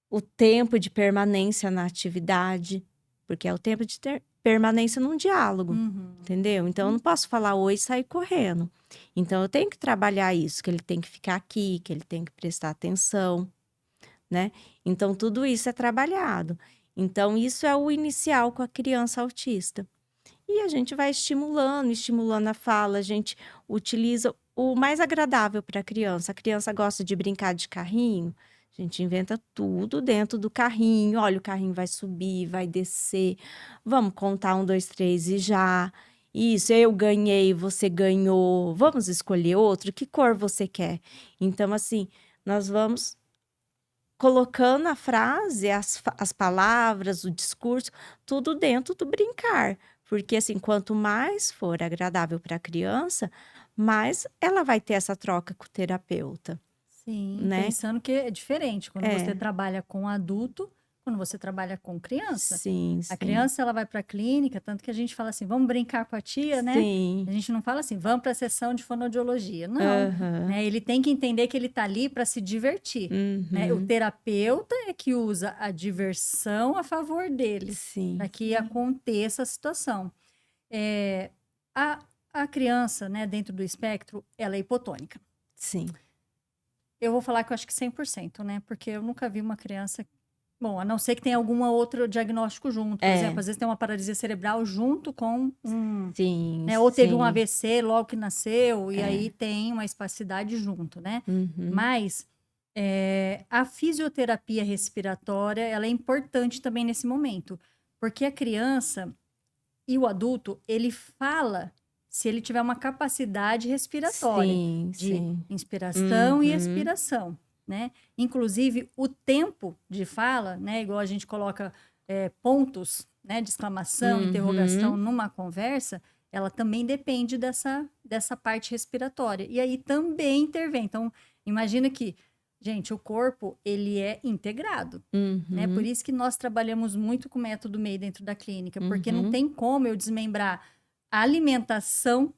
o tempo de permanência na atividade, porque é o tempo de permanência num diálogo, entendeu? Então, eu não posso falar oi e sair correndo. Então, eu tenho que trabalhar isso, que ele tem que ficar aqui, que ele tem que prestar atenção, né? Então, tudo isso é trabalhado. Então, isso é o inicial com a criança autista. E a gente vai estimulando a fala, a gente utiliza o mais agradável para a criança. A criança gosta de brincar de carrinho, a gente inventa tudo dentro do carrinho. Olha, o carrinho vai subir, vai descer. Vamos contar 1, 2, 3 e já. Isso, eu ganhei, você ganhou. Vamos escolher outro? Que cor você quer? Então, assim, nós vamos colocando a frase, as palavras, o discurso, tudo dentro do brincar. Porque, assim, quanto mais for agradável para a criança, mais ela vai ter essa troca com o terapeuta, Sim, né? pensando que é diferente quando você É, trabalha com adulto, quando você trabalha com criança. sim, A sim. criança, ela vai para a clínica, tanto que a gente fala assim, vamos brincar com a tia, né? Sim. A gente não fala assim, vamos para a sessão de fonoaudiologia. Não, Aham. né? Ele tem que entender que ele está ali para se divertir, né? O Uhum. terapeuta é que usa a diversão a favor dele, Sim. para que aconteça a situação. É, a criança, né, dentro do espectro, ela é hipotônica. Sim. Eu vou falar que eu acho que 100%, né? Porque eu nunca vi uma criança... Bom, a não ser que tenha algum outro diagnóstico junto. Por exemplo, às vezes tem uma paralisia cerebral junto com Sim, né? Ou teve um sim. AVC logo que nasceu, e É. aí tem uma espasticidade junto, né? Uhum. Mas a fisioterapia respiratória, ela é importante também nesse momento. Porque a criança e o adulto, ele fala se ele tiver uma capacidade respiratória Sim, de sim. inspiração e Uhum. expiração, né? Inclusive, o tempo de fala, né? Igual a gente coloca pontos, né? De exclamação, interrogação numa conversa, ela também depende dessa parte respiratória. E aí também intervém. Então, imagina que, gente, o corpo, ele é integrado, né? Por isso que nós trabalhamos muito com o método MEI dentro da clínica, porque não tem como eu desmembrar a alimentação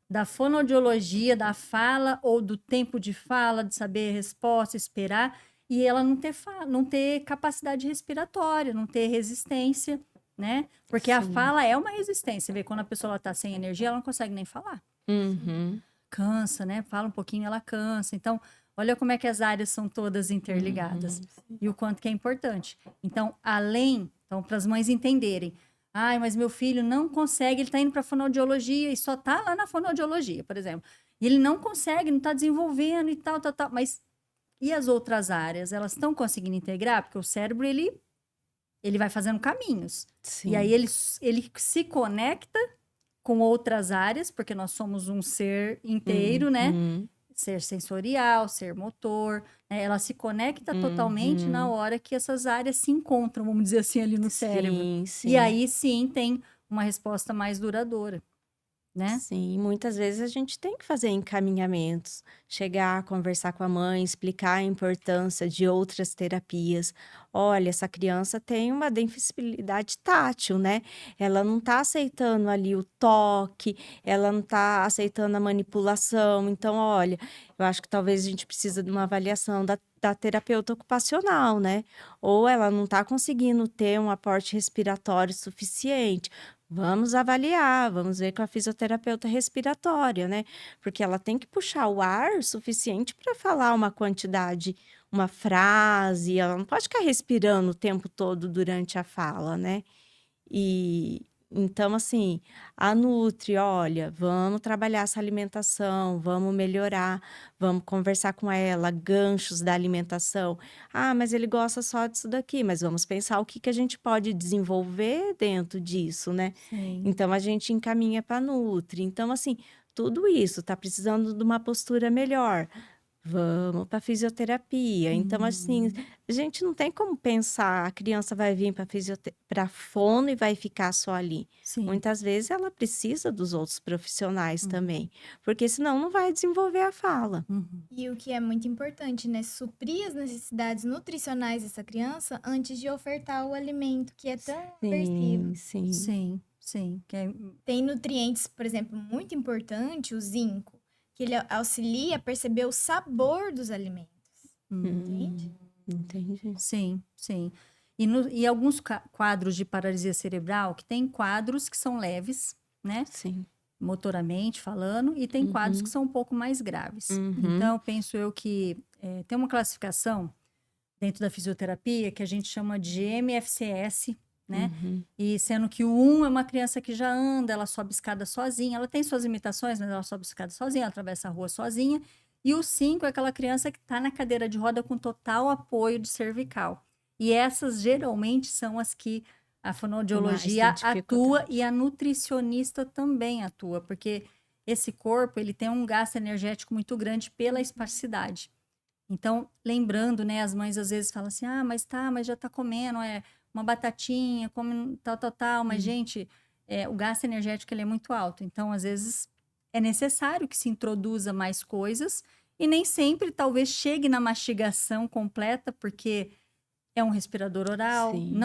da fonoaudiologia, da fala ou do tempo de fala, de saber a resposta, esperar, e ela não ter capacidade respiratória, não ter resistência, né? Porque a Sim. fala é uma resistência. Vê, quando a pessoa está sem energia, ela não consegue nem falar. Uhum. Cansa, né? Fala um pouquinho, ela cansa. Então, olha como é que as áreas são todas interligadas e o quanto que é importante. Então, para as mães entenderem, ai, mas meu filho não consegue, ele está indo para fonoaudiologia e só está lá na fonoaudiologia, por exemplo. E ele não consegue, não está desenvolvendo e tal. Mas e as outras áreas? Elas estão conseguindo integrar? Porque o cérebro, ele vai fazendo caminhos. Sim. E aí ele se conecta com outras áreas, porque nós somos um ser inteiro, né? Ser sensorial, ser motor, né? Ela se conecta totalmente na hora que essas áreas se encontram, vamos dizer assim, ali no cérebro. Sim, sim. E aí sim tem uma resposta mais duradoura, né? Sim, muitas vezes a gente tem que fazer encaminhamentos, chegar, conversar com a mãe, explicar a importância de outras terapias. Olha, essa criança tem uma deficibilidade tátil, né? Ela não está aceitando ali o toque, ela não está aceitando a manipulação. Então, olha, eu acho que talvez a gente precisa de uma avaliação da terapeuta ocupacional, né? Ou ela não está conseguindo ter um aporte respiratório suficiente. Vamos avaliar, vamos ver com a fisioterapeuta respiratória, né? Porque ela tem que puxar o ar suficiente para falar uma quantidade, uma frase, ela não pode ficar respirando o tempo todo durante a fala, né? E então, assim, a Nutri, olha, vamos trabalhar essa alimentação, vamos melhorar, vamos conversar com ela, ganchos da alimentação. Ah, mas ele gosta só disso daqui, mas vamos pensar o que que a gente pode desenvolver dentro disso, né? Sim. Então, a gente encaminha para a Nutri. Então, assim, tudo isso tá precisando de uma postura melhor. Vamos para fisioterapia. Então, assim, a gente não tem como pensar, a criança vai vir para fono e vai ficar só ali. Sim. Muitas vezes ela precisa dos outros profissionais Uhum. também, porque senão não vai desenvolver a fala. Uhum. E o que é muito importante, né? Suprir as necessidades nutricionais dessa criança antes de ofertar o alimento, que é tão aversivo. Sim. Sim, sim. Tem nutrientes, por exemplo, muito importante, o zinco, que ele auxilia a perceber o sabor dos alimentos. Entende? Entendi. Sim, sim. E alguns quadros de paralisia cerebral, que tem quadros que são leves, né? Sim. Motoramente falando, e tem quadros que são um pouco mais graves. Uhum. Então, penso eu que tem uma classificação dentro da fisioterapia que a gente chama de MFCS, né? Uhum. E sendo que o 1 é uma criança que já anda, ela sobe escada sozinha, ela tem suas limitações, mas ela sobe escada sozinha, ela atravessa a rua sozinha. E o 5 é aquela criança que está na cadeira de roda com total apoio de cervical. E essas geralmente são as que a fonoaudiologia Mais tem atua dificuldade. e a nutricionista também atua, porque esse corpo ele tem um gasto energético muito grande pela espasticidade. Então, lembrando, né, as mães às vezes falam assim, mas já tá comendo, uma batatinha, come tal, mas gente, o gasto energético ele é muito alto, então às vezes é necessário que se introduza mais coisas e nem sempre talvez chegue na mastigação completa, porque é um respirador oral, Sim.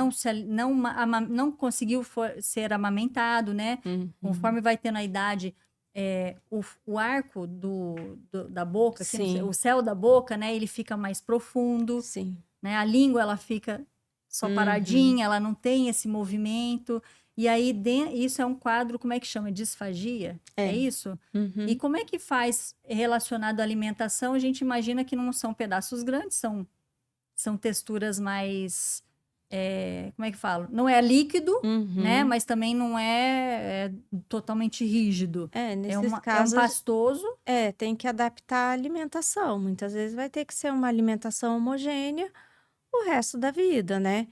não conseguiu ser amamentado, né? Conforme vai tendo a idade, o arco da boca, Sim. o céu da boca, né? Ele fica mais profundo, Sim. né? A língua, ela fica só paradinha, ela não tem esse movimento. E aí, isso é um quadro, como é que chama? Disfagia? É isso? Uhum. E como é que faz relacionado à alimentação? A gente imagina que não são pedaços grandes, são texturas mais... como é que falo? Não é líquido, né? Mas também não é totalmente rígido. Nesses casos, é um pastoso. Tem que adaptar a alimentação. Muitas vezes vai ter que ser uma alimentação homogênea o resto da vida, né?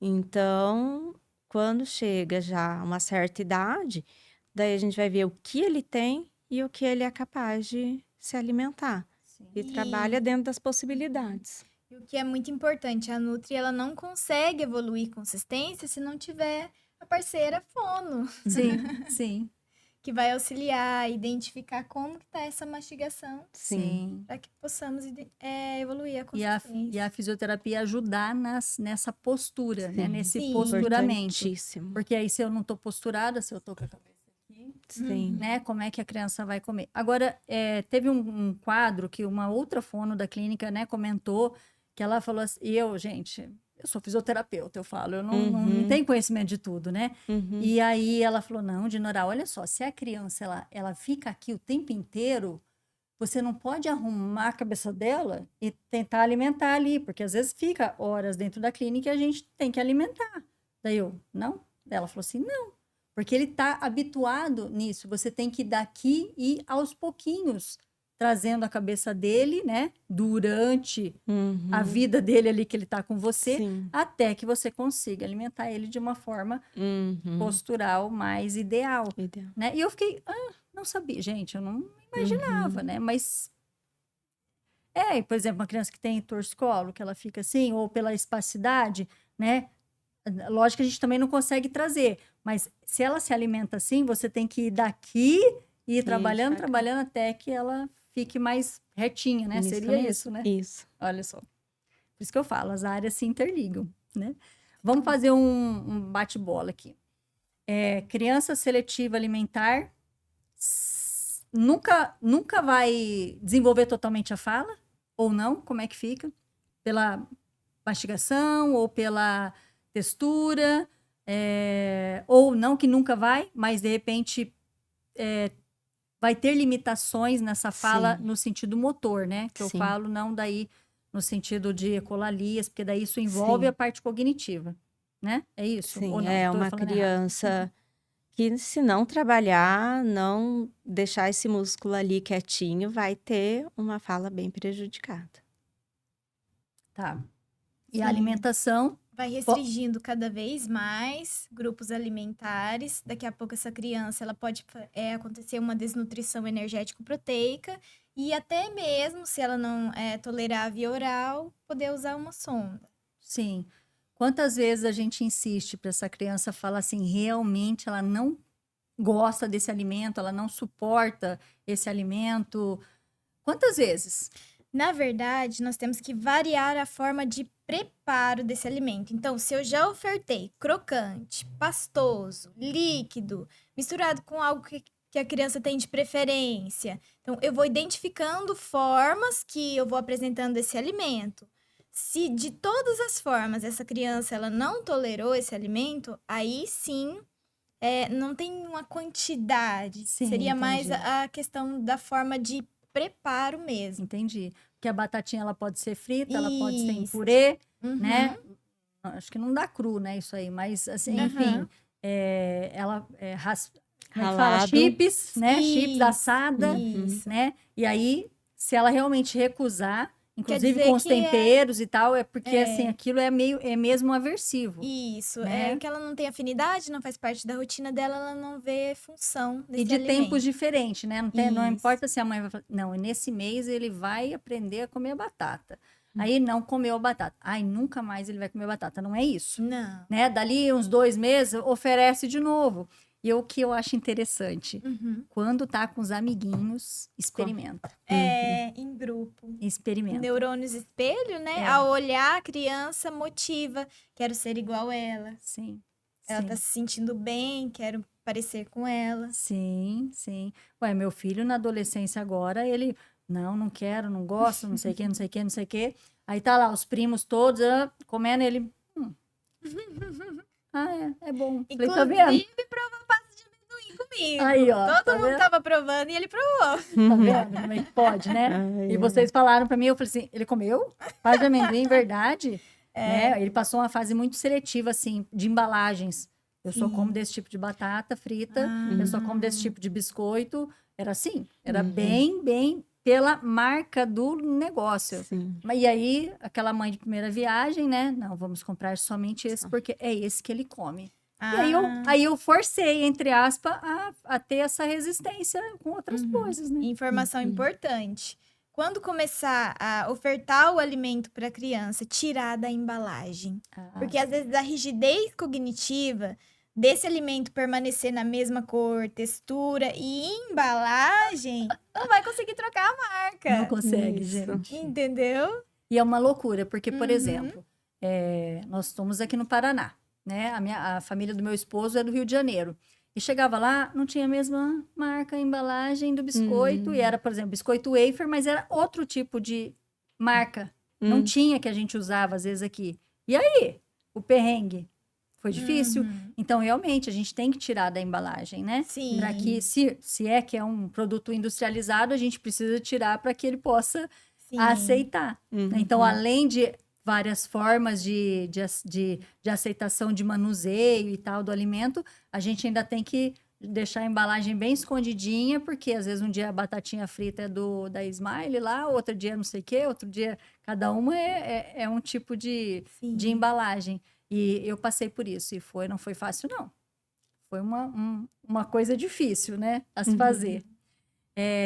Então, quando chega já a uma certa idade, daí a gente vai ver o que ele tem e o que ele é capaz de se alimentar. Sim. E trabalha dentro das possibilidades. E o que é muito importante, a Nutri, ela não consegue evoluir consistência se não tiver a parceira fono. Sim, sim. Que vai auxiliar, identificar como que tá essa mastigação, Sim. para que possamos evoluir a E consistência. a fisioterapia ajudar nessa postura, né? Nesse Sim. posturamento. Importantíssimo. Porque aí, se eu não tô posturada, se eu tô com a cabeça aqui, Sim. né? Como é que a criança vai comer? Agora, teve um quadro que uma outra fono da clínica, né, comentou, que ela falou assim, gente, eu sou fisioterapeuta, eu falo, eu não tenho conhecimento de tudo, né? E aí ela falou, não, Dinora, olha só, se a criança, ela fica aqui o tempo inteiro, você não pode arrumar a cabeça dela e tentar alimentar ali, porque às vezes fica horas dentro da clínica e a gente tem que alimentar. Daí eu, não? Ela falou assim, não, porque ele está habituado nisso, você tem que daqui e aos pouquinhos trazendo a cabeça dele, né, durante a vida dele ali que ele tá com você, até que você consiga alimentar ele de uma forma postural mais ideal, né? E eu fiquei, não sabia, gente, eu não imaginava, né? Mas, por exemplo, uma criança que tem torcicolo, que ela fica assim, ou pela espasticidade, né? lógico que a gente também não consegue trazer, mas se ela se alimenta assim, você tem que ir daqui e ir trabalhando, pra cá. trabalhando até que ela fique mais retinha, né? Isso Seria mesmo. isso, né? Isso. Olha só. Por isso que eu falo, as áreas se interligam, né? Vamos fazer um bate-bola aqui. Criança seletiva alimentar nunca vai desenvolver totalmente a fala? Ou não? Como é que fica? Pela mastigação ou pela textura? Ou não, que nunca vai, mas de repente vai ter limitações nessa fala Sim. no sentido motor, né? Que eu Sim. falo não daí no sentido de ecolalias, porque daí isso envolve Sim. a parte cognitiva, né? É isso? Sim, Ou não? é Tô uma falando errado. criança que, se não trabalhar, não deixar esse músculo ali quietinho, vai ter uma fala bem prejudicada. Tá. E Sim. a alimentação, Vai restringindo cada vez mais grupos alimentares. Daqui a pouco essa criança ela pode acontecer uma desnutrição energético-proteica e até mesmo, se ela não tolerar a via oral, poder usar uma sonda. sim. Quantas vezes a gente insiste para essa criança falar assim, realmente ela não gosta desse alimento, ela não suporta esse alimento? Quantas vezes? Na verdade, nós temos que variar a forma de preparo desse alimento. Então, se eu já ofertei crocante, pastoso, líquido, misturado com algo que a criança tem de preferência, então eu vou identificando formas que eu vou apresentando esse alimento. Se de todas as formas essa criança ela não tolerou esse alimento, aí sim não tem uma quantidade. Sim, Seria mais entendi. a questão da forma de preparo mesmo. Entendi. Porque a batatinha ela pode ser frita, ela pode ser em Isso. purê, Uhum. né? Acho que não dá cru, né? Isso aí, mas assim, Uhum. enfim, ela como é que fala? Ralado. Chips, né? Chips Isso. assada, Isso. né? E aí, se ela realmente recusar, inclusive dizer com os que temperos e tal, é porque assim, aquilo é mesmo aversivo. Isso. Né? É que ela não tem afinidade, não faz parte da rotina dela, ela não vê função desse E de alimento. tempos diferentes, né? Não Isso. importa se a mãe vai falar, não, nesse mês ele vai aprender a comer batata. Aí não comeu a batata. Ai, nunca mais ele vai comer batata. Não é isso. Não. Né? Dali uns 2 meses, oferece de novo. E o que eu acho interessante, Uhum. quando tá com os amiguinhos, experimenta. Em grupo. Experimenta. Neurônios espelho, né? Ao olhar a criança motiva. Quero ser igual ela. Sim. Ela sim. tá se sentindo bem, quero parecer com ela. Sim, sim. Ué, meu filho na adolescência agora, ele, não quero, não gosto, não sei o quê, não sei o quê, não sei o quê. Aí tá lá, os primos todos comendo, ele... é bom. Falei, tá vendo? Inclusive, provou pasta de amendoim comigo. Aí, ó, Todo tá mundo vendo? tava provando e ele provou. Tá vendo como é que pode, né? Ai, E vocês falaram pra mim, eu falei assim, ele comeu? Pasta de amendoim, verdade? Né? Ele passou uma fase muito seletiva, assim, de embalagens. Eu só Sim. como desse tipo de batata frita, eu só como desse tipo de biscoito. Era assim, era bem pela marca do negócio. Sim. E aí, aquela mãe de primeira viagem, né? Não, vamos comprar somente esse, porque é esse que ele come. E aí eu forcei, entre aspas, a ter essa resistência com outras coisas, né? Informação importante. Quando começar a ofertar o alimento para a criança, tirar da embalagem. Porque às vezes a rigidez cognitiva desse alimento permanecer na mesma cor, textura e embalagem, não vai conseguir trocar a marca. Não consegue, Isso. gente. Entendeu? E é uma loucura, porque, por exemplo, nós estamos aqui no Paraná, né? A família do meu esposo é do Rio de Janeiro. E chegava lá, não tinha a mesma marca, a embalagem do biscoito. E era, por exemplo, biscoito wafer, mas era outro tipo de marca. Não tinha que a gente usava, às vezes, aqui. E aí? O perrengue? Foi difícil? Então, realmente, a gente tem que tirar da embalagem, né? Sim. Para que, se é que é um produto industrializado, a gente precisa tirar para que ele possa Sim. aceitar. Né? Então, além de várias formas de aceitação de manuseio e tal do alimento, a gente ainda tem que deixar a embalagem bem escondidinha, porque às vezes um dia a batatinha frita é da Smile lá, outro dia não sei o quê, outro dia cada uma é um tipo de embalagem. E eu passei por isso, e não foi fácil, não. Foi uma coisa difícil, né, a se fazer.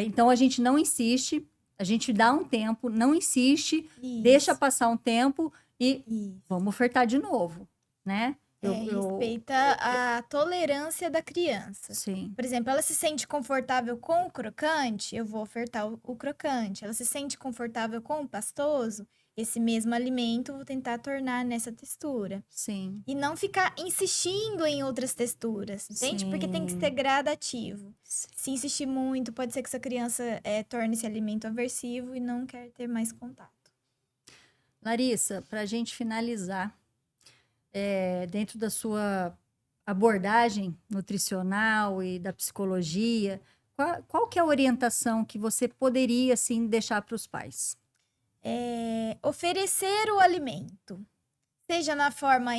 Então, a gente não insiste, a gente dá um tempo, não insiste, deixa passar um tempo e vamos ofertar de novo, né? Respeita a tolerância da criança. Sim, Por exemplo, ela se sente confortável com o crocante, eu vou ofertar o crocante. Ela se sente confortável com o pastoso, esse mesmo alimento eu vou tentar tornar nessa textura. sim. E não ficar insistindo em outras texturas, entende? Porque tem que Sim. ser gradativo. Se insistir muito, pode ser que essa criança torne esse alimento aversivo e não quer ter mais contato. Larissa, para a gente finalizar, dentro da sua abordagem nutricional e da psicologia, qual que é a orientação que você poderia, assim, deixar para os pais? Oferecer o alimento, seja na forma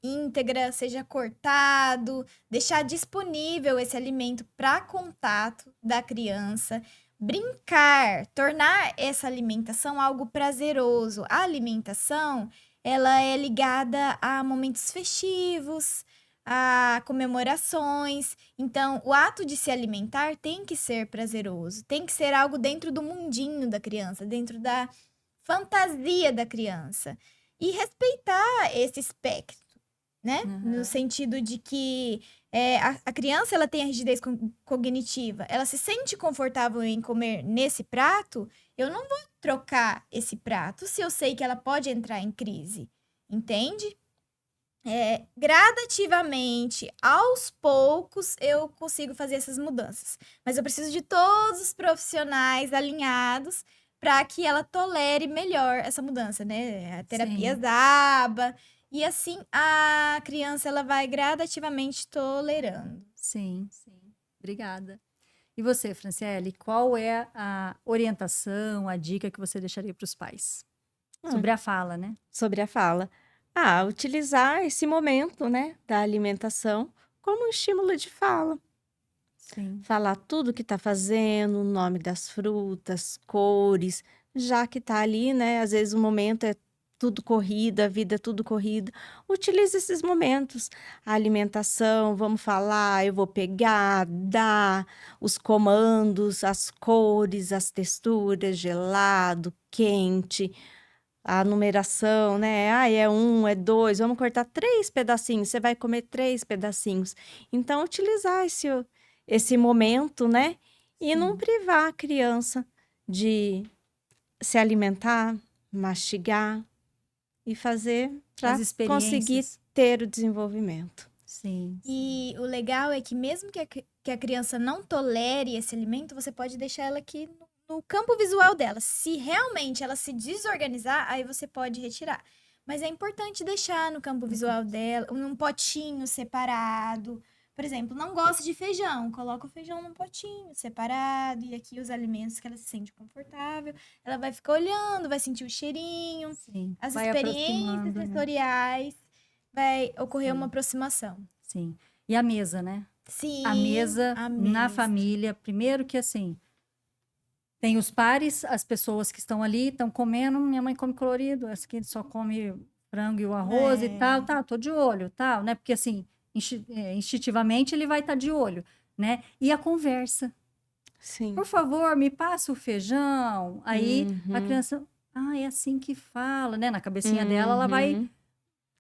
íntegra, seja cortado, deixar disponível esse alimento para contato da criança, brincar, tornar essa alimentação algo prazeroso. A alimentação, ela é ligada a momentos festivos, a comemorações. Então, o ato de se alimentar tem que ser prazeroso, tem que ser algo dentro do mundinho da criança, dentro da fantasia da criança. E respeitar esse espectro, né? Uhum. No sentido de que a criança ela tem a rigidez cognitiva, ela se sente confortável em comer nesse prato, eu não vou trocar esse prato se eu sei que ela pode entrar em crise, entende? Gradativamente, aos poucos, eu consigo fazer essas mudanças. Mas eu preciso de todos os profissionais alinhados para que ela tolere melhor essa mudança, né? A terapia Sim. Zaba. E assim, a criança ela vai gradativamente tolerando. Sim, sim. Obrigada. E você, Franciele, qual é a orientação, a dica que você deixaria para os pais? Sobre a fala, né? Sobre a fala. Utilizar esse momento, né, da alimentação como um estímulo de fala. Sim. Falar tudo que tá fazendo, o nome das frutas, cores, já que tá ali, né? Às vezes o momento é tudo corrido, a vida é tudo corrido. Utilize esses momentos. A alimentação, vamos falar, eu vou pegar, dar os comandos, as cores, as texturas, gelado, quente, a numeração, né? É 1, é 2, vamos cortar 3 pedacinhos, você vai comer 3 pedacinhos. Então, utilizar esse momento, né? E não privar a criança de se alimentar, mastigar e fazer para As experiências. conseguir ter o desenvolvimento. Sim. E o legal é que mesmo que a criança não tolere esse alimento, você pode deixar ela aqui no campo visual dela. Se realmente ela se desorganizar, aí você pode retirar. Mas é importante deixar no campo visual dela, num potinho separado. Por exemplo, não gosta de feijão, coloca o feijão num potinho separado. E aqui os alimentos que ela se sente confortável. Ela vai ficar olhando, vai sentir o cheirinho. Sim. As Vai experiências aproximando, né? sensoriais. Vai ocorrer Sim. uma aproximação. Sim. E a mesa, né? Sim, A mesa a na mesa. família, primeiro que assim, tem os pares, as pessoas que estão ali, estão comendo, minha mãe come colorido, essa aqui só come frango e o arroz e tal, tá, tô de olho, tal, né? Porque assim, instintivamente ele vai estar de olho, né? E a conversa. Sim. Por favor, me passa o feijão. Aí a Uhum. criança, é assim que fala, né? Na cabecinha dela, ela vai Uhum.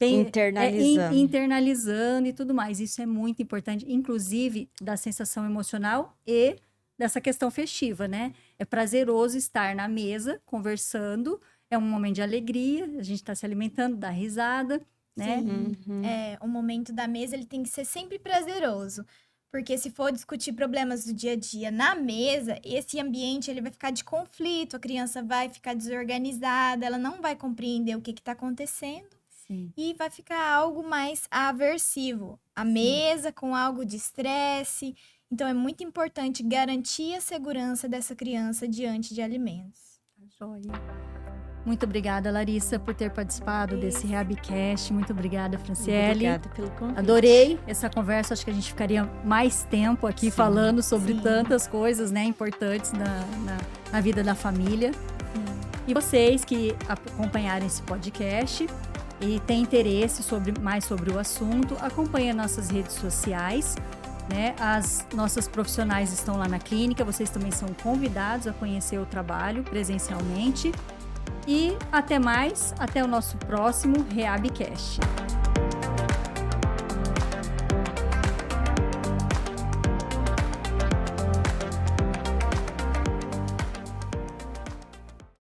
Internalizando. internalizando e tudo mais. Isso é muito importante, inclusive da sensação emocional e dessa questão festiva, né? É prazeroso estar na mesa, conversando, é um momento de alegria, a gente está se alimentando, dá risada, né? Sim. Uhum. O momento da mesa ele tem que ser sempre prazeroso. Porque se for discutir problemas do dia a dia na mesa, esse ambiente ele vai ficar de conflito, a criança vai ficar desorganizada, ela não vai compreender o que está acontecendo. Sim. E vai ficar algo mais aversivo. A mesa com algo de estresse. Então, é muito importante garantir a segurança dessa criança diante de alimentos. Joia. Muito obrigada, Larissa, por ter participado desse Rehabcast. Muito obrigada, Franciele. Obrigada pelo convite. Adorei essa conversa. Acho que a gente ficaria mais tempo aqui falando sobre sim. tantas coisas, né, importantes na vida da família. E vocês que acompanharam esse podcast e têm interesse mais sobre o assunto, acompanhem nossas redes sociais, né? As nossas profissionais estão lá na clínica, vocês também são convidados a conhecer o trabalho presencialmente. E até mais, até o nosso próximo Rehabcast.